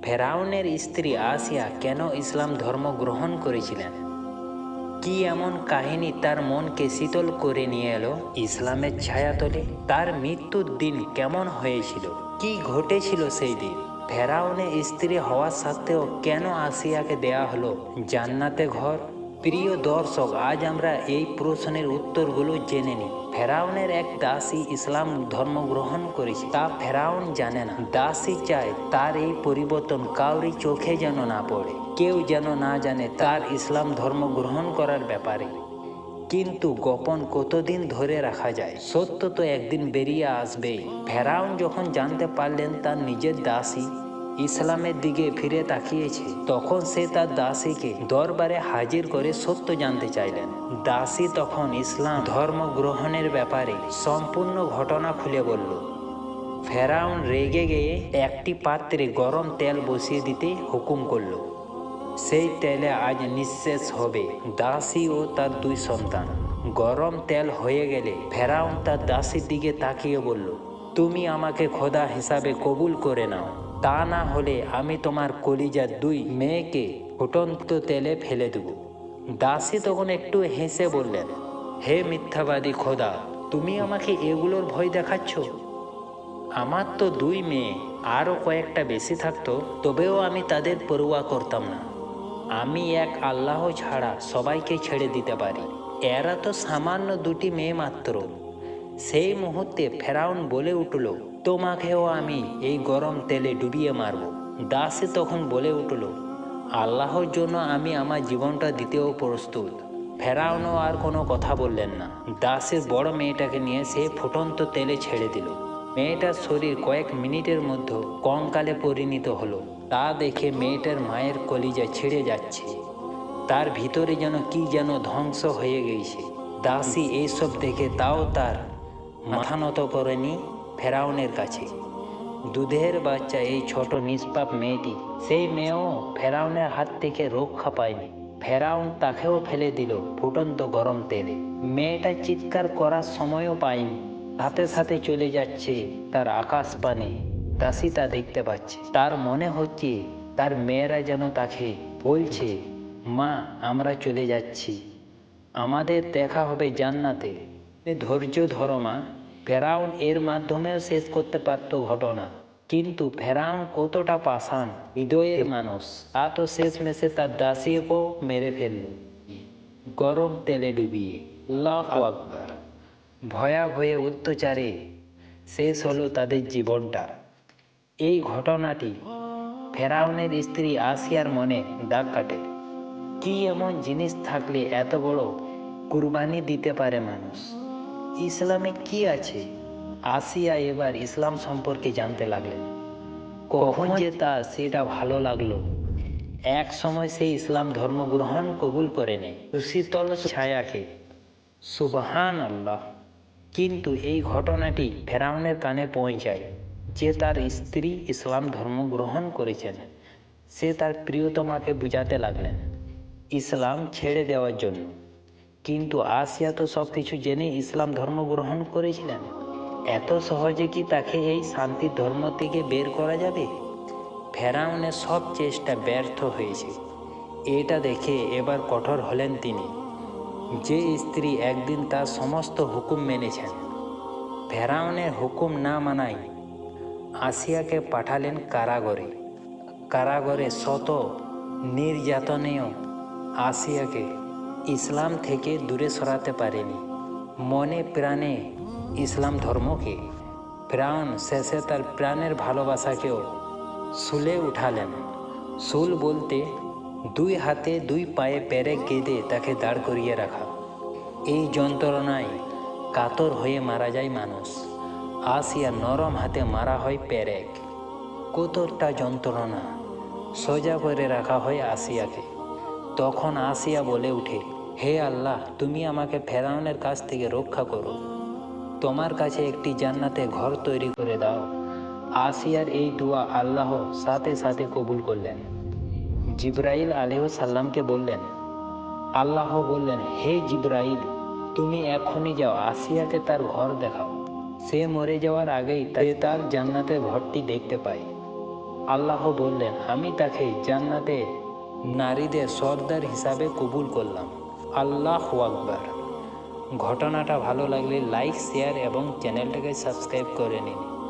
ফেরাউনের স্ত্রী আসিয়া কেন ইসলাম ধর্ম গ্রহণ করেছিলেন? কি এমন কাহিনী তার মনকে শীতল করে নিয়ে এলো ইসলামের ছায়াতলে? তার মৃত্যুর দিন কেমন হয়েছিল? কি ঘটেছিল সেই দিন? ফেরাউনের স্ত্রী হওয়া সত্ত্বেও কেন আসিয়াকে দেয়া হলো জান্নাতে ঘর? প্রিয় দর্শক, আজ আমরা এই প্রশ্নের উত্তরগুলো জেনে নিই। ফেরাউনের এক দাসী ইসলাম ধর্ম গ্রহণ করেছে, তা ফেরাউন জানে না। দাসী চায় তার এই পরিবর্তন কাউরি চোখে যেন না পড়ে, কেউ যেন না জানে তার ইসলাম ধর্ম গ্রহণ করার ব্যাপারে। কিন্তু গোপন কতদিন ধরে রাখা যায়? সত্য তো একদিন বেরিয়ে আসবেই। ফেরাউন যখন জানতে পারলেন তার নিজের দাসী ইসলামের দিকে ফিরে তাকিয়েছে, তখন সে তার দাসীকে দরবারে হাজির করে সত্য জানতে চাইলেন। দাসী তখন ইসলাম ধর্ম গ্রহণের ব্যাপারে সম্পূর্ণ ঘটনা খুলে বলল। ফেরাউন রেগে গিয়ে একটি পাত্রে গরম তেল বসিয়ে দিতে হুকুম করল। সেই তেলে আজ নিঃশেষ হবে দাসী ও তার দুই সন্তান। গরম তেল হয়ে গেলে ফেরাউন তার দাসীর দিকে তাকিয়ে বলল, তুমি আমাকে খোদা হিসাবে কবুল করে নাও, তা না হলে আমি তোমার কলিজার দুই মেয়েকে ফুটন্ত তেলে ফেলে দেব। দাসী তখন একটু হেসে বললেন, হে মিথ্যাবাদী খোদা, তুমি আমাকে এগুলোর ভয় দেখাচ্ছ? আমার তো দুই মেয়ে, আরও কয়েকটা বেশি থাকতো, তবেও আমি তাদের পরোয়া করতাম না। আমি এক আল্লাহ ছাড়া সবাইকে ছেড়ে দিতে পারি, এরা তো সামান্য দুটি মেয়ে মাত্র। সেই মুহূর্তে ফেরাউন বলে উঠল, তোমাকেও আমি এই গরম তেলে ডুবিয়ে মারব। দাসী তখন বলে উঠল, আল্লাহর জন্য আমি আমার জীবনটা দিতেও প্রস্তুত। ফেরাউনও আর কোনো কথা বললেন না। দাসের বড় মেয়েটাকে নিয়ে সে ফুটন্ত তেলে ছেড়ে দিল। মেয়েটার শরীর কয়েক মিনিটের মধ্যে কঙ্কালে পরিণত হলো। তা দেখে মেয়েটার মায়ের কলিজা ছিঁড়ে যাচ্ছে, তার ভিতরে যেন কি যেন ধ্বংস হয়ে গেছে। দাসী এইসব দেখে তাও তার মাথা নত করেনি ফেরাউনের কাছে। দুধের বাচ্চা এই ছোট নিষ্পাপ মেয়েটি, সেই মেয়েও ফেরাউনের হাত থেকে রক্ষা পায়নি। ফেরাউন তাকেও ফেলে দিল ফুটন্ত গরম তেলে। মেয়েটা চিৎকার করার সময়ও পায়নি, সাথে সাথে চলে যাচ্ছে তার আকাশ পানে। দাসী তা দেখতে পাচ্ছে। তার মনে হচ্ছে তার মেয়েরা যেন তাকে বলছে, মা, আমরা চলে যাচ্ছি, আমাদের দেখা হবে জান্নাতে। ধৈর্য ধরো মা। ফেরাউন এর মাধ্যমেও শেষ করতে পারত ঘটনা, কিন্তু ফেরাউন কতটা পাষাণ হৃদয়ের মানুষ, তা তো শেষমেশে তার দাসীকেও মেরে ফেলল গরম তেলে ডুবিয়ে। আল্লাহু আকবার। ভয়াবহ অত্যাচারে শেষ হলো তাদের জীবনটা। এই ঘটনাটি ফেরাউনের স্ত্রী আসিয়ার মনে দাগ কাটে। কি এমন জিনিস থাকলে এত বড় কুরবানি দিতে পারে মানুষ? ইসলামে কি আছে? আসিয়া এবার ইসলাম সম্পর্কে জানতে লাগলেন। কখন যে তার সেটা ভালো লাগলো। এক সময় সে ইসলাম ধর্ম গ্রহণ কবুল করে নেয় শীতল ছায়াকে। সুবহান আল্লাহ। কিন্তু এই ঘটনাটি ফেরাউনের কানে পৌঁছায় যে তার স্ত্রী ইসলাম ধর্ম গ্রহণ করেছেন। সে তার প্রিয়তমাকে বুঝাতে লাগলেন ইসলাম ছেড়ে দেওয়ার জন্য। কিন্তু আসিয়া তো সব কিছু জেনে ইসলাম ধর্ম গ্রহণ করেছিলেন। এত সহজে কি তাকে এই শান্তির ধর্ম থেকে বের করা যাবে? ফেরাউনের সব চেষ্টা ব্যর্থ হয়েছে। এটা দেখে এবার কঠোর হলেন তিনি। যে স্ত্রী একদিন তার সমস্ত হুকুম মেনেছেন, ফেরাউনের হুকুম না মানায় আসিয়াকে পাঠালেন কারাগারে। কারাগারে শত নির্যাতনেও আসিয়াকে ইসলাম থেকে দূরে সরাতে পারেনি। মনে প্রাণে ইসলাম ধর্মকে। ফেরাউন শেষে তার প্রাণের ভালোবাসাকেও শুলে উঠালেন। শুল বলতে দুই হাতে দুই পায়ে পেরেক গেঁথে তাকে দাঁড় করিয়ে রাখা। এই যন্ত্রণায় কাতর হয়ে মারা যায় মানুষ। আসিয়া নরম হাতে মারা হয় পেরেক। কতটা যন্ত্রণা! সোজা করে রাখা হয় আসিয়াকে। তখন আসিয়া বলে উঠে, হে আল্লাহ, তুমি আমাকে ফেরাউনের কাছ থেকে রক্ষা করো, তোমার কাছে একটি জান্নাতে ঘর তৈরি করে দাও। আসিয়ার এই দোয়া আল্লাহ সাথে সাথে কবুল করলেন। জিবরাইল আলাইহিস সালামকে বললেন, আল্লাহ বললেন, হে জিবরাইল, তুমি এখনই যাও, আসিয়াকে তার ঘর দেখাও। সে মরে যাওয়ার আগেই তার জান্নাতের ঘরটি দেখতে পায়। আল্লাহ বললেন, আমি তাকে জান্নাতে নারীদের সর্দার হিসাবে কবুল করলাম। আল্লাহু আকবার। ঘটনাটা ভালো লাগলে লাইক, শেয়ার এবং চ্যানেলটাকে সাবস্ক্রাইব করে নিন।